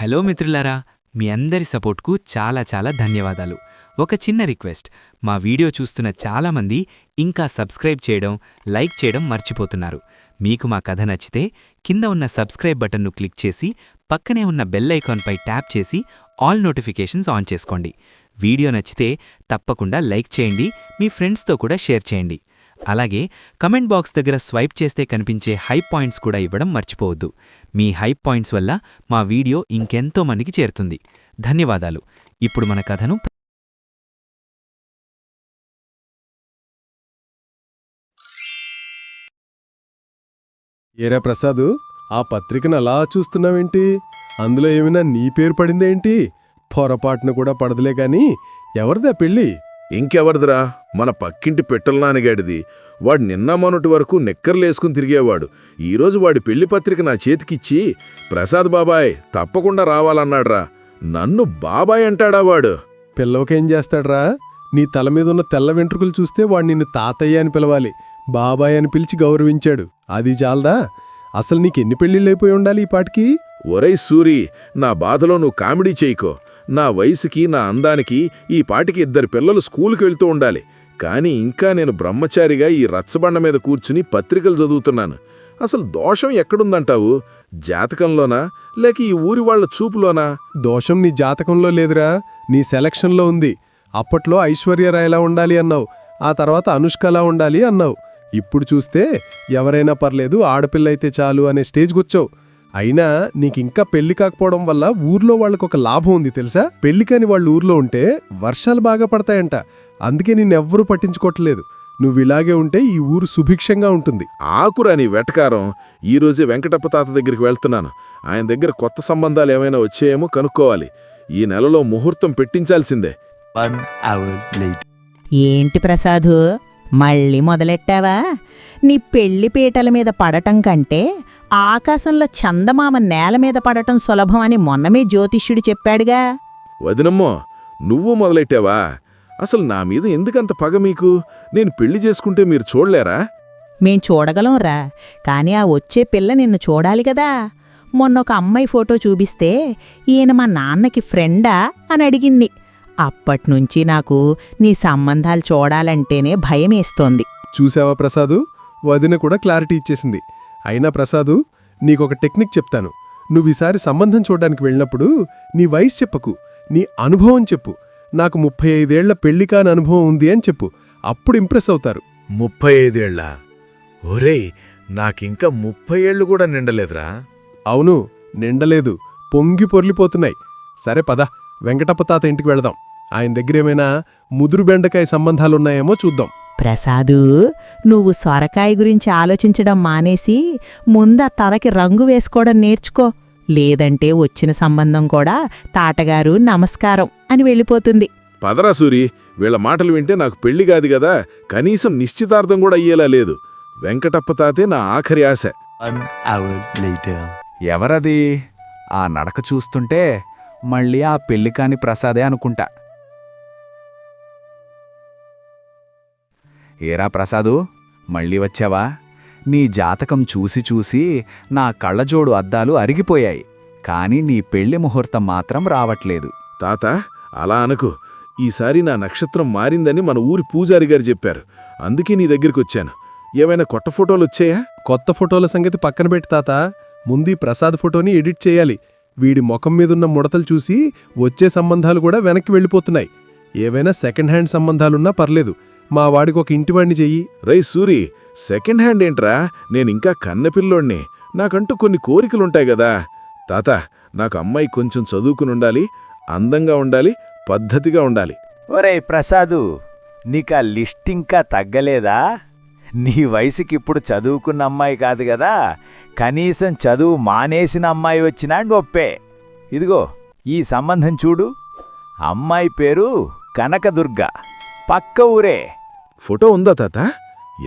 Hello మిత్రులారా, మీ అందరి సపోర్ట్కు చాలా చాలా ధన్యవాదాలు. ఒక చిన్న రిక్వెస్ట్, మా వీడియో చూస్తున్న చాలామంది ఇంకా సబ్స్క్రైబ్ చేయడం, లైక్ చేయడం మర్చిపోతున్నారు. మీకు మా కథ నచ్చితే కింద ఉన్న సబ్స్క్రైబ్ బటన్ను క్లిక్ చేసి పక్కనే ఉన్న బెల్ ఐకాన్పై ట్యాప్ చేసి ఆల్ నోటిఫికేషన్స్ ఆన్ చేసుకోండి. వీడియో నచ్చితే తప్పకుండా లైక్ చేయండి, మీ ఫ్రెండ్స్తో కూడా షేర్ చేయండి. అలాగే కమెంట్ బాక్స్ దగ్గర స్వైప్ చేస్తే కనిపించే హైప్ పాయింట్స్ కూడా ఇవ్వడం మర్చిపోవద్దు. మీ హైప్ పాయింట్స్ వల్ల మా వీడియో ఇంకెంతో మందికి చేరుతుంది. ధన్యవాదాలు. ఇప్పుడు మన కథను ఏరా ప్రసాదు, ఆ పత్రికను అలా చూస్తున్నావేంటి? అందులో ఏమైనా నీ పేరు పడిందేంటి? పొరపాటును కూడా పడదులే గాని ఎవరిదా పెళ్ళి? ఇంకెవరిదిరా, మన పక్కింటి పెట్టలనానిగాడిది. వాడు నిన్న మొన్నటి వరకు నిక్కర్లేసుకుని తిరిగేవాడు. ఈరోజు వాడి పెళ్లి పత్రిక నా చేతికిచ్చి, ప్రసాద్ బాబాయ్ తప్పకుండా రావాలన్నాడ్రా. నన్ను బాబాయ్ అంటాడా వాడు? పిల్లవకేం చేస్తాడ్రా? నీ తల మీదున్న తెల్ల వెంట్రుకలు చూస్తే వాడు నిన్ను తాతయ్య అని పిలవాలి. బాబాయ్ అని పిలిచి గౌరవించాడు. అది చాలదా? అసలు నీకెన్ని పెళ్ళిళ్ళైపోయి ఉండాలి ఈ పాటికి? ఒరై సూరి, నా బాధలో నువ్వు కామెడీ చేయకో. నా వయసుకి, నా అందానికి ఈ పాటికి 2 పిల్లలు స్కూలుకి వెళ్తూ ఉండాలి. కాని ఇంకా నేను బ్రహ్మచారిగా ఈ రచ్చబండ మీద కూర్చుని పత్రికలు చదువుతున్నాను. అసలు దోషం ఎక్కడుందంటావు? జాతకంలోనా, లేక ఈ ఊరి వాళ్ల చూపులోనా? దోషం నీ జాతకంలో లేదురా, నీ సెలక్షన్లో ఉంది. అప్పట్లో ఐశ్వర్యరాయ్లా ఉండాలి అన్నావు, ఆ తర్వాత అనుష్కలా ఉండాలి అన్నావు. ఇప్పుడు చూస్తే ఎవరైనా పర్లేదు, ఆడపిల్లయితే చాలు అనే స్టేజ్కొచ్చావు. అయినా నీకింకా పెళ్లి కాకపోవడం వల్ల ఊర్లో వాళ్ళకొక లాభం ఉంది తెలుసా? పెళ్లి కాని వాళ్ళు ఊర్లో ఉంటే వర్షాలు బాగా పడతాయంట. అందుకే నిన్నెవ్వరూ పట్టించుకోవట్లేదు. నువ్విలాగే ఉంటే ఈ ఊరు సుభిక్షంగా ఉంటుంది. ఆకురా నీ వెటకారం. ఈరోజే వెంకటప్ప తాత దగ్గరికి వెళ్తున్నాను. ఆయన దగ్గర కొత్త సంబంధాలు ఏమైనా వచ్చాయేమో కనుక్కోవాలి. ఈ నెలలో ముహూర్తం పెట్టించాల్సిందే. ఏంటి ప్రసాదు, మళ్ళీ మొదలెట్టావా? నీ పెళ్లి పీటల మీద పడటం కంటే ఆకాశంలో చందమామ నేల మీద పడటం సులభం అని మొన్నమే జ్యోతిష్యుడు చెప్పాడుగా. వదినమ్మో, నువ్వు మొదలెట్టావా? అసలు నా మీద ఎందుకంత పగ మీకు? నేను పెళ్లి చేసుకుంటే మీరు చూడలేరా? మేం చూడగలంరా, కాని ఆ వచ్చే పిల్ల నిన్ను చూడాలి కదా. మొన్నొక అమ్మాయి ఫోటో చూపిస్తే ఈయన మా నాన్నకి ఫ్రెండా అని అడిగింది. అప్పట్నుంచి నాకు నీ సంబంధాలు చూడాలంటేనే భయమేస్తోంది. చూసావా ప్రసాదు, వదిన కూడా క్లారిటీ ఇచ్చేసింది. అయినా ప్రసాదు, నీకొక టెక్నిక్ చెప్తాను. నువ్వీసారి సంబంధం చూడ్డానికి వెళ్ళినప్పుడు నీ వయసు చెప్పకు, నీ అనుభవం చెప్పు. నాకు 35 ఏళ్ల పెళ్లి కాని అనుభవం ఉంది అని చెప్పు. అప్పుడు ఇంప్రెస్ అవుతారు. 35 ఏళ్ళా? ఒరేయ్, నాకింకా 30 ఏళ్ళు కూడా నిండలేదురా. అవును, నిండలేదు, పొంగి పొర్లిపోతున్నాయి. సరే పద, వెంకటప్ప తాత ఇంటికి వెళదాం. ఆయన దగ్గరేమైనా ముదురు బెండకాయ సంబంధాలున్నాయేమో చూద్దాం. ప్రసాదు, నువ్వు సొరకాయ గురించి ఆలోచించడం మానేసి ముందా తలకి రంగు వేసుకోవడం నేర్చుకో. లేదంటే వచ్చిన సంబంధం కూడా తాటగారు నమస్కారం అని వెళ్ళిపోతుంది. పదరా సూరి, వీళ్ళ మాటలు వింటే నాకు పెళ్లి కాదు గదా, కనీసం నిశ్చితార్థం కూడా అయ్యేలా లేదు. వెంకటప్ప తాతే నా ఆఖరి ఆశ. ఎవరది? ఆ నడక చూస్తుంటే మళ్ళీ ఆ పెళ్లికాని ప్రసాదే అనుకుంటా. ఏరా ప్రసాదు, మళ్ళీ వచ్చావా? నీ జాతకం చూసి చూసి నా కళ్ళజోడు అద్దాలు అరిగిపోయాయి. కాని నీ పెళ్లి ముహూర్తం మాత్రం రావట్లేదు. తాత, అలా అనుకు. ఈసారి నా నక్షత్రం మారిందని మన ఊరి పూజారి గారు చెప్పారు. అందుకే నీ దగ్గరికొచ్చాను. ఏమైనా కొత్త ఫోటోలొచ్చాయా? కొత్త ఫోటోల సంగతి పక్కన పెట్టి తాత, ముందీ ప్రసాద్ ఫోటోని ఎడిట్ చేయాలి. వీడి ముఖం మీదున్న ముడతలు చూసి వచ్చే సంబంధాలు కూడా వెనక్కి వెళ్ళిపోతున్నాయి. ఏవైనా సెకండ్ హ్యాండ్ సంబంధాలున్నా పర్లేదు, మా వాడికి ఒక ఇంటివాణ్ణి చెయ్యి. రై సూరి, సెకండ్ హ్యాండ్ ఏంట్రా? నేనింకా కన్నెపిల్లోణ్ణి. నాకంటూ కొన్ని కోరికలుంటాయి గదా. తాత, నాకు అమ్మాయి కొంచెం చదువుకునుండాలి, అందంగా ఉండాలి, పద్ధతిగా ఉండాలి. ఒరేయ్ ప్రసాదు, నీకా లిస్ట్ ఇంకా తగ్గలేదా? నీ వయసుకిప్పుడు చదువుకున్న అమ్మాయి కాదు గదా, కనీసం చదువు మానేసిన అమ్మాయి వచ్చినా గొప్పే. ఇదిగో ఈ సంబంధం చూడు. అమ్మాయి పేరు కనకదుర్గ, పక్క ఊరే. ఫోటో ఉందా తాత?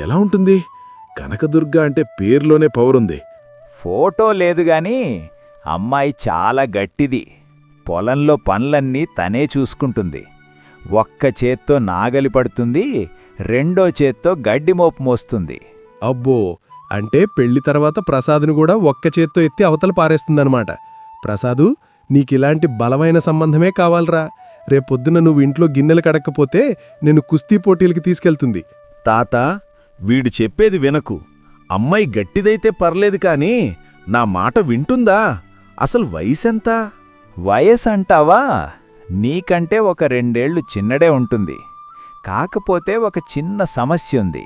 ఎలా ఉంటుంది? కనకదుర్గ అంటే పేర్లోనే పవరుంది. ఫోటో లేదుగాని అమ్మాయి చాలా గట్టిది. పొలంలో పనులన్నీ తనే చూసుకుంటుంది. ఒక్క చేత్తో నాగలి పడుతుంది, రెండో చేత్తో గడ్డి మోపు మోస్తుంది. అబ్బో, అంటే పెళ్లి తర్వాత ప్రసాద్ను కూడా ఒక్క చేత్తో ఎత్తి అవతల పారేస్తుందన్నమాట. ప్రసాదు, నీకిలాంటి బలమైన సంబంధమే కావాలరా. రేపొద్దున నువ్వు ఇంట్లో గిన్నెలు కడక్కపోతే నేను కుస్తీ పోటీలకి తీసుకెళ్తుంది. తాత, వీడు చెప్పేది వినకు. అమ్మాయి గట్టిదైతే పర్లేదు కాని నా మాట వింటుందా? అసలు వయసెంత? వయసంటావా? నీకంటే ఒక 2 ఏళ్లు చిన్నడే ఉంటుంది. కాకపోతే ఒక చిన్న సమస్య ఉంది.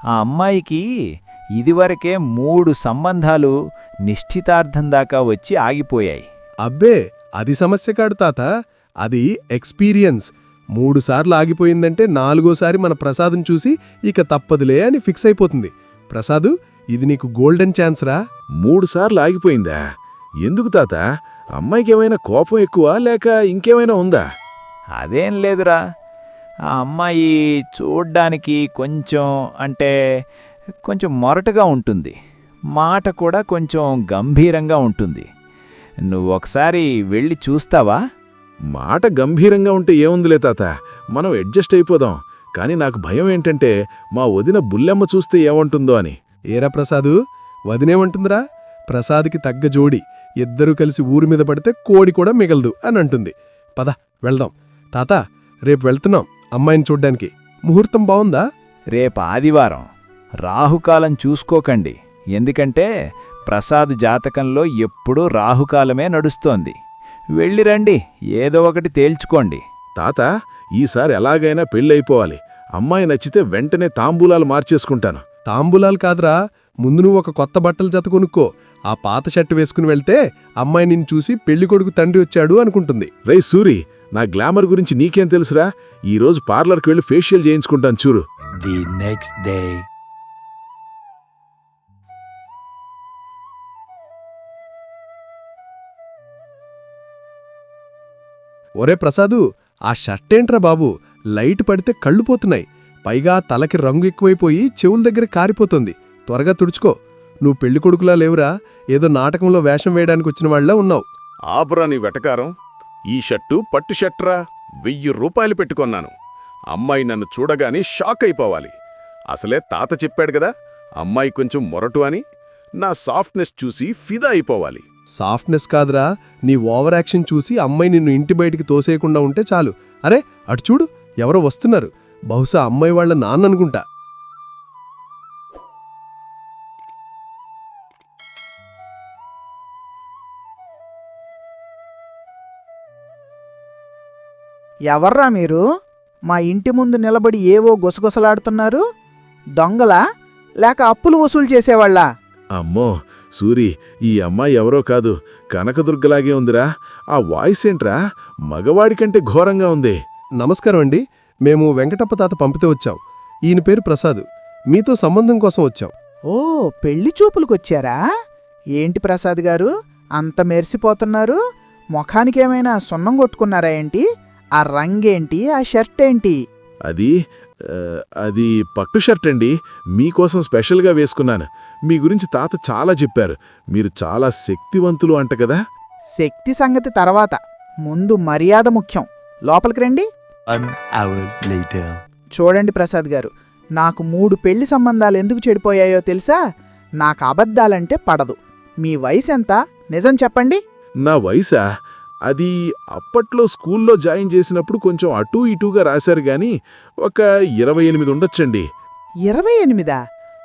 ఆ అమ్మాయికి ఇదివరకే 3 సంబంధాలు నిశ్చితార్థం దాకా వచ్చి ఆగిపోయాయి. అబ్బే, అది సమస్య కాడు తాత, అది ఎక్స్పీరియన్స్. 3 సార్లు ఆగిపోయిందంటే 4గోసారి మన ప్రసాద్ని చూసి ఇక తప్పదులే అని ఫిక్స్ అయిపోతుంది. ప్రసాదు, ఇది నీకు గోల్డెన్ ఛాన్స్ రా. 3 సార్లు ఆగిపోయిందా? ఎందుకు తాత? అమ్మాయికేమైనా కోపం ఎక్కువ లేక ఇంకేమైనా ఉందా? అదేం లేదురా. ఆ అమ్మాయి చూడ్డానికి కొంచెం మొరటుగా ఉంటుంది. మాట కూడా కొంచెం గంభీరంగా ఉంటుంది. నువ్వొకసారి వెళ్ళి చూస్తావా? మాట గంభీరంగా ఉంటే ఏముందిలే తాత, మనం అడ్జస్ట్ అయిపోదాం. కాని నాకు భయం ఏంటంటే మా వదిన బుల్లెమ్మ చూస్తే ఏమంటుందో అని. ఏరా ప్రసాదు, వదినేమంటుందిరా? ప్రసాద్కి తగ్గ జోడి, ఇద్దరూ కలిసి ఊరి మీద పడితే కోడి కూడా మిగలదు అని అంటుంది. పద వెళ్దాం. తాత, రేపు వెళ్తున్నాం అమ్మాయిని చూడ్డానికి. ముహూర్తం బావుందా? రేపు ఆదివారం. రాహుకాలం చూసుకోకండి. ఎందుకంటే ప్రసాద్ జాతకంలో ఎప్పుడూ రాహుకాలమే నడుస్తోంది. వెళ్ళిరండి, ఏదో ఒకటి తేల్చుకోండి. తాత, ఈసారి ఎలాగైనా పెళ్ళైపోవాలి. అమ్మాయి నచ్చితే వెంటనే తాంబూలాలు మార్చేసుకుంటాను. తాంబూలాలు కాదురా, ముందు నువ్వు ఒక కొత్త బట్టలు జత కొనుక్కో. ఆ పాత షర్టు వేసుకుని వెళ్తే అమ్మాయి నిన్ను చూసి పెళ్లికొడుకు తండ్రి వచ్చాడు అనుకుంటుంది. రే సూరి, నా గ్లామర్ గురించి నీకేం తెలుసురా? ఈరోజు పార్లర్కి వెళ్ళి ఫేషియల్ చేయించుకుంటాను చూడు. The next day. ఒరే ప్రసాదు, ఆ షర్టేంట్రా బాబు, లైట్ పడితే కళ్ళు పోతున్నాయి. పైగా తలకి రంగు ఎక్కువైపోయి చెవుల దగ్గర కారిపోతుంది. త్వరగా తుడుచుకో. నువ్వు పెళ్లికొడుకులా లేవురా, ఏదో నాటకంలో వేషం వేయడానికి వచ్చిన వాళ్ళ ఉన్నావు. ఆపురా నీ వెటకారం. ఈ షర్టు పట్టు షర్ట్రా, 1000 రూపాయలు పెట్టుకొన్నాను. అమ్మాయి నన్ను చూడగానే షాక్ అయిపోవాలి. అసలే తాత చెప్పాడు కదా, అమ్మాయి కొంచెం మొరటు అని. నా సాఫ్ట్నెస్ చూసి ఫిదా అయిపోవాలి. సాఫ్ట్నెస్ కాదురా, నీ ఓవర్ యాక్షన్ చూసి అమ్మాయి నిన్ను ఇంటి బయటికి తోసేయకుండా ఉంటే చాలు. అరే అటు చూడు, ఎవరో వస్తున్నారు. బహుశా అమ్మాయి వాళ్ళ నాన్ననుకుంటా. ఎవర్రా మీరు? మా ఇంటి ముందు నిలబడి ఏవో గుసగుసలాడుతున్నారు. దొంగలా లేక అప్పులు వసూలు చేసేవాళ్ళా? అమ్మో సూరి, ఈ అమ్మాయి ఎవరో కాదు, కనకదుర్గలాగే ఉందిరా. ఆ వాయిస్ ఏంట్రా, మగవాడికంటే ఘోరంగా ఉంది. నమస్కారం అండి, మేము వెంకటప్ప తాత పంపితే వచ్చాం. ఈయన పేరు ప్రసాద్, మీతో సంబంధం కోసం వచ్చాం. ఓ, పెళ్లి చూపులకొచ్చారా? ఏంటి ప్రసాద్ గారు అంత మెరిసిపోతున్నారు? ముఖానికేమైనా సున్నం కొట్టుకున్నారా ఏంటి? ఆ రంగేంటి, ఆ షర్ట్ ఏంటి? అది పట్టు షర్ట్ అండి. మీకోసం స్పెషల్గా వేసుకున్నాను. మీ గురించి తాత చాలా చెప్పారు. మీరు చాలా శక్తివంతులు అంట కదా. శక్తి సంగతి తర్వాత, ముందు మర్యాద ముఖ్యం. లోపలికి రండి. An hour later. చూడండి ప్రసాద్ గారు, నాకు 3 పెళ్లి సంబంధాలు ఎందుకు చెడిపోయాయో తెలుసా? నాకు అబద్ధాలంటే పడదు. మీ వయసెంత? నిజం చెప్పండి. నా వయసా? అది అప్పట్లో స్కూల్లో జాయిన్ చేసినప్పుడు కొంచెం అటూ ఇటూగా రాశారు గాని ఒక 28 ఉండొచ్చండి. 28?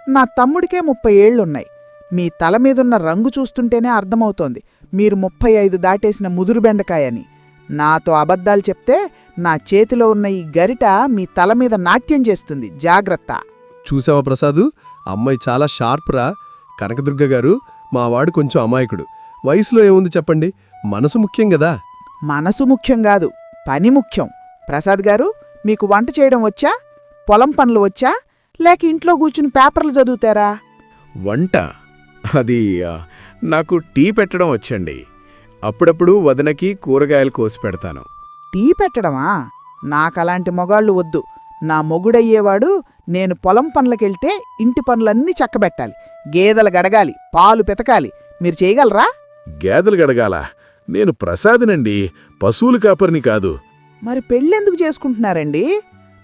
నా తమ్ముడికే 30 ఏళ్లున్నాయి. మీ తల మీదున్న రంగు చూస్తుంటేనే అర్థమవుతోంది మీరు 35 దాటేసిన ముదురు బెండకాయని. నాతో అబద్ధాలు చెప్తే నా చేతిలో ఉన్న ఈ గరిట మీ తల మీద నాట్యం చేస్తుంది. జాగ్రత్త. చూసావా ప్రసాదు, అమ్మాయి చాలా షార్ప్రా. కనకదుర్గ గారు, మావాడు కొంచెం అమాయకుడు. వయసులో ఏముంది చెప్పండి, మనసు ముఖ్యం గదా. మనసు ముఖ్యం కాదు, పని ముఖ్యం. ప్రసాద్ గారు, మీకు వంట చేయడం వచ్చా? పొలం పనులు వచ్చా? లేక ఇంట్లో కూర్చుని పేపర్లు చదువుతారా? వంట అది నాకు టీ పెట్టడం వచ్చండి. అప్పుడప్పుడు వదనకి కూరగాయలు కోసి పెడతాను. టీ పెట్టడమా? నాకలాంటి మొగాళ్ళు వద్దు. నా మొగుడయ్యేవాడు నేను పొలం పనులకెళ్తే ఇంటి పనులన్నీ చక్కబెట్టాలి, గేదెలు గడగాలి, పాలు పెతకాలి. మీరు చేయగలరా? గేదెలు గడగాల? నేను ప్రసాదినండి, పశువులు కాపరిని కాదు. మరి పెళ్ళెందుకు చేసుకుంటున్నారండి?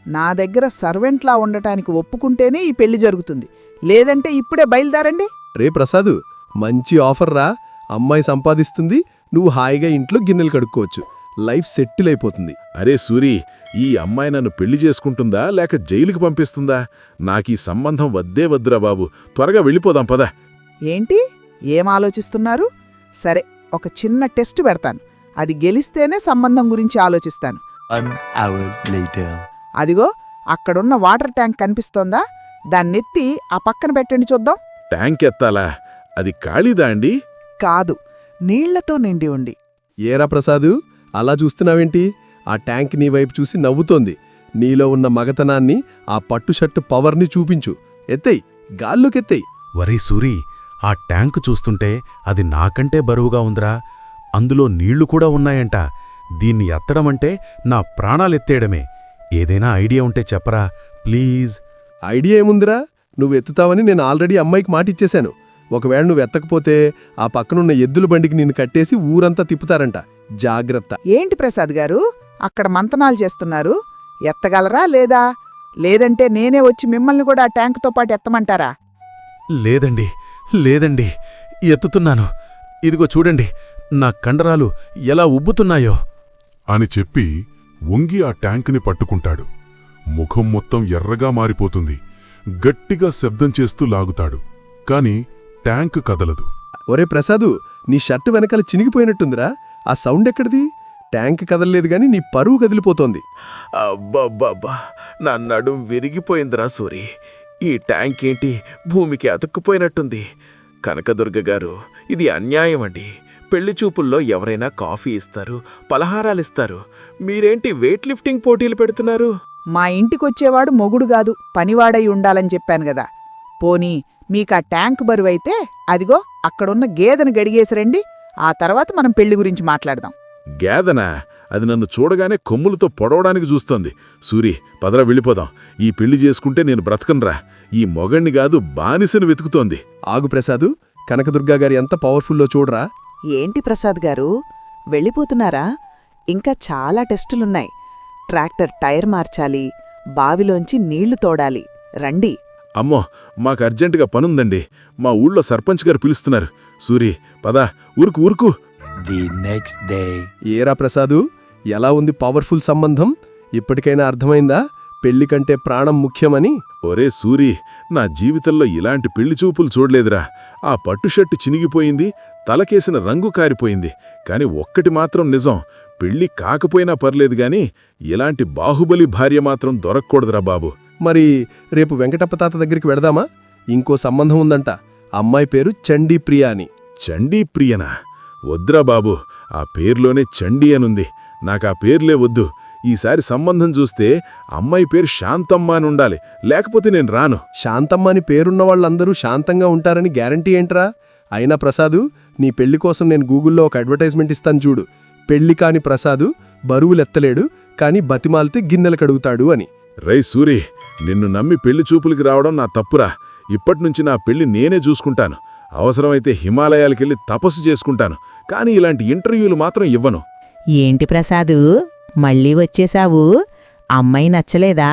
నా దగ్గర సర్వెంట్లా ఉండటానికి ఒప్పుకుంటేనే ఈ పెళ్లి జరుగుతుంది. లేదంటే ఇప్పుడే బయలుదేరండి. రే ప్రసాదు, మంచి ఆఫర్ రా. అమ్మాయి సంపాదిస్తుంది, నువ్వు హాయిగా ఇంట్లో గిన్నెలు కడుక్కోవచ్చు. లైఫ్ సెటిల్ అయిపోతుంది. అరే సూరి, ఈ అమ్మాయి నన్ను పెళ్లి చేసుకుంటుందా లేక జైలుకి పంపిస్తుందా? నాకీ సంబంధం వద్దే వద్దురా బాబు. త్వరగా వెళ్ళిపోదాం పద. ఏంటి ఏం ఆలోచిస్తున్నారు? సరే, ఒక చిన్న టెస్ట్ పెడతాను. అది గెలిస్తేనే సంబంధం గురించి ఆలోచిస్తాను. 1 hour later. అదిగో అక్కడున్న వాటర్ ట్యాంక్ కనిపిస్తోందా? దాన్నెత్తి ఆ పక్కన పెట్టండి చూద్దాం. ట్యాంక్ ఎత్తాలా? అది ఖాళీదా అండి? కాదు, నీళ్లతో నిండి ఉండి. ఏరా ప్రసాదు, అలా చూస్తున్నావేంటి? ఆ ట్యాంక్ నీ వైపు చూసి నవ్వుతోంది. నీలో ఉన్న మగతనాన్ని, ఆ పట్టు షర్టు పవర్ని చూపించు. ఎత్తెయ్, గాల్లోకెత్తెయ్. వరే సూరి, ఆ ట్యాంకు చూస్తుంటే అది నాకంటే బరువుగా ఉందిరా. అందులో నీళ్లు కూడా ఉన్నాయంట. దీన్ని ఎత్తడమంటే నా ప్రాణాలెత్తేయడమే. ఏదైనా ఐడియా ఉంటే చెప్పరా ప్లీజ్. ఐడియా ఏముందిరా? నువ్వు ఎత్తుతావని నేను ఆల్రెడీ అమ్మాయికి మాటిచ్చేశాను. ఒకవేళ నువ్వు ఎత్తకపోతే ఆ పక్కనున్న ఎద్దుల బండికి నిన్ను కట్టేసి ఊరంతా తిప్పుతారంట. జాగ్రత్త. ఏంటి ప్రసాద్ గారు అక్కడ మంతనాలు చేస్తున్నారు? ఎత్తగలరా లేదా? లేదంటే నేనే వచ్చి మిమ్మల్ని కూడా ఆ ట్యాంకుతో పాటు ఎత్తమంటారా? లేదండి, లేదండి, ఎత్తుతున్నాను. ఇదిగో చూడండి, నా కండరాలు ఎలా ఉబ్బుతున్నాయో అని చెప్పి వంగి ఆ ట్యాంకుని పట్టుకుంటాడు. ముఖం మొత్తం ఎర్రగా మారిపోతుంది. గట్టిగా శబ్దం చేస్తూ లాగుతాడు. కాని ట్యాంకు కదలదు. ఒరే ప్రసాదు, నీ షర్టు వెనకాల చినిగిపోయినట్టుందిరా. ఆ సౌండ్ ఎక్కడిది? ట్యాంక్ కదలలేదు గాని నీ పరువు కదిలిపోతోంది. అబ్బబ్బబ్బా, నా నడుం విరిగిపోయిందిరా సూరి. ఈ ట్యాంక్ ఏంటి భూమికి అతుక్కుపోయినట్టుంది. కనకదుర్గ గారు, ఇది అన్యాయం అండి. పెళ్లి చూపుల్లో ఎవరైనా కాఫీ ఇస్తారు, పలహారాలిస్తారు. మీరేంటి వెయిట్ లిఫ్టింగ్ పోటీలు పెడుతున్నారు? మా ఇంటికొచ్చేవాడు మొగుడు గాదు, పనివాడై ఉండాలని చెప్పాను గదా. పోనీ మీకా ట్యాంక్ బరువైతే అదిగో అక్కడున్న గేదెను గడిగేసిరండి. ఆ తర్వాత మనం పెళ్లి గురించి మాట్లాడదాం. గేదనా? అది నన్ను చూడగానే కొమ్ములతో పొడవడానికి చూస్తోంది. సూరి, పదరా వెళ్ళిపోదాం. ఈ పెళ్లి చేసుకుంటే నేను బ్రతకనురా. ఈ మొగణ్ణి గాదు, బానిసను వెతుకుతోంది. ఆగు ప్రసాదు, కనకదుర్గా గారి ఎంత పవర్ఫుల్లో చూడరా. ఏంటి ప్రసాద్ గారు వెళ్ళిపోతున్నారా? ఇంకా చాలా టెస్టులున్నాయి. ట్రాక్టర్ టైర్ మార్చాలి, బావిలోంచి నీళ్లు తోడాలి. రండి. అమ్మో, మాకు అర్జెంటుగా పనుందండి. మా ఊళ్ళో సర్పంచ్ గారు పిలుస్తున్నారు. సూరి, పదా, ఊరుకు ఊరుకు. The next day. ఏరా ప్రసాదు, ఎలా ఉంది పవర్ఫుల్ సంబంధం? ఇప్పటికైనా అర్థమైందా పెళ్లి కంటే ప్రాణం ముఖ్యమని? ఒరే సూరి, నా జీవితంలో ఇలాంటి పెళ్లి చూపులు చూడలేదురా. ఆ పట్టు షర్టు చినిగిపోయింది, తలకేసిన రంగు కారిపోయింది. కాని ఒక్కటి మాత్రం నిజం, పెళ్లి కాకపోయినా పర్లేదు గాని ఇలాంటి బాహుబలి భార్య మాత్రం దొరక్కూడదురా బాబు. మరి రేపు వెంకటప్ప తాత దగ్గరికి వెడదామా? ఇంకో సంబంధం ఉందంట. అమ్మాయి పేరు చండీ ప్రియ అని. చండీ ప్రియనా? వద్దురా బాబు, ఆ పేర్లోనే చండీ అనుంది. నాకా పేర్లే వద్దు. ఈసారి సంబంధం చూస్తే అమ్మాయి పేరు శాంతమ్మ అని ఉండాలి, లేకపోతే నేను రాను. శాంతమ్మ అని పేరున్న వాళ్ళందరూ శాంతంగా ఉంటారని గ్యారంటీ ఏంట్రా? అయినా ప్రసాదు, నీ పెళ్లి కోసం నేను గూగుల్లో ఒక అడ్వర్టైజ్మెంట్ ఇస్తాను చూడు. పెళ్లి కాని ప్రసాదు బరువులెత్తలేడు, కాని బతిమాలితే గిన్నెలు కడుగుతాడు అని. రై సూరి, నిన్ను నమ్మి పెళ్లి చూపులకి రావడం నా తప్పురా. ఇప్పటినుంచి నా పెళ్లి నేనే చూసుకుంటాను. అవసరమైతే హిమాలయాలకెళ్ళి తపస్సు చేసుకుంటాను. కాని ఇలాంటి ఇంటర్వ్యూలు మాత్రం ఇవ్వను. ఏంటి ప్రసాదు, మళ్ళీ వచ్చేశావు? అమ్మాయి నచ్చలేదా?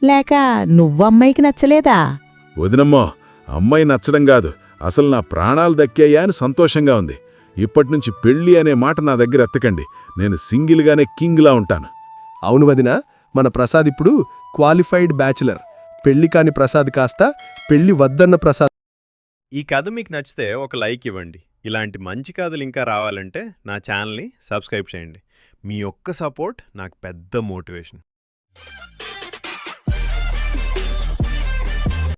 లేక నువ్వమ్మాయికి నచ్చలేదా? వదినమ్మో, అమ్మాయి నచ్చడం కాదు, అసలు నా ప్రాణాలు దక్కాయా అని సంతోషంగా ఉంది. ఇప్పటినుంచి పెళ్లి అనే మాట నా దగ్గర ఎత్తకండి. నేను సింగిల్గానే కింగ్లా ఉంటాను. అవును వదినా, మన ప్రసాద్ ఇప్పుడు క్వాలిఫైడ్ బ్యాచిలర్. పెళ్లి కాని ప్రసాద్ కాస్త పెళ్లి వద్దన్న ప్రసాద్. ఈ కథ మీకు నచ్చితే ఒక లైక్ ఇవ్వండి. ఇలాంటి మంచి కథలు ఇంకా రావాలంటే నా ఛానల్ని సబ్స్క్రైబ్ చేయండి. మీ ఒక్క సపోర్ట్ నాకు పెద్ద మోటివేషన్.